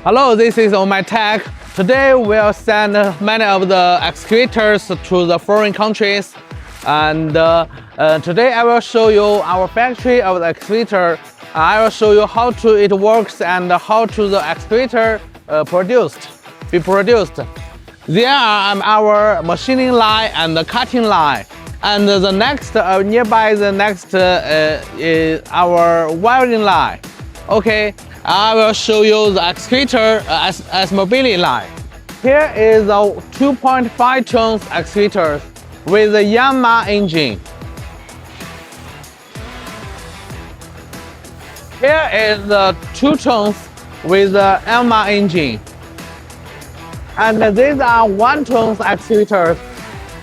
Hello, this is On My Tech. Today we'll send many of the excavators to the foreign countries, and today I will show you our factory of the excavator. I will show you how it works and how the excavator be produced. There are our machining line and the cutting line, and the next nearby the next is our welding line. Okay. I will show you the excavator as mobility line. Here is a 2.5 tons excavator with a Yamaha engine. Here is the 2 tons with the Yamaha engine. And these are 1 tons excavators.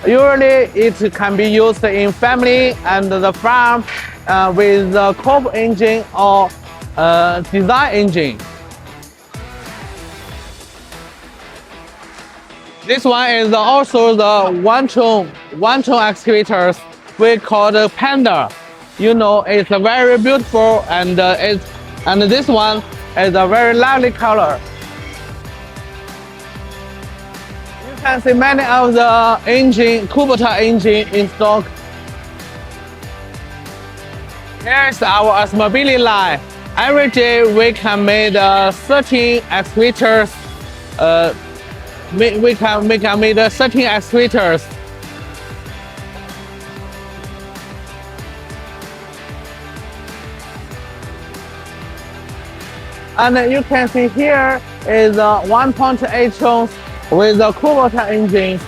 Usually it can be used in family and the farm with the Cope engine or design engine. This one is also the 1 ton excavators. We call the Panda. You know, it's a very beautiful and this one is a very lively color. You can see many of the Kubota engine in stock. Here's our mobility line. Every day we can make 13 excavators. We can make 13 excavators. And you can see here is a 1.8 tons with the Kubota engine.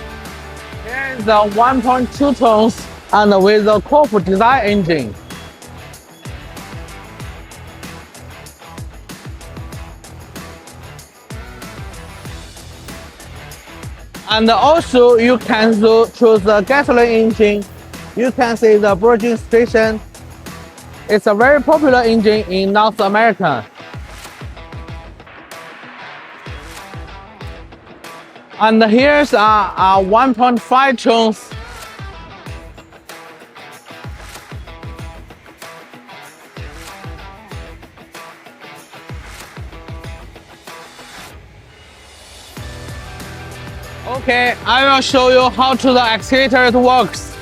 Here is the 1.2 tons and with the Cope design engine. And also you can choose the gasoline engine. You can see the bridging station. It's a very popular engine in North America. And here's a 1.5 tons. Okay, I will show you how the excavator works.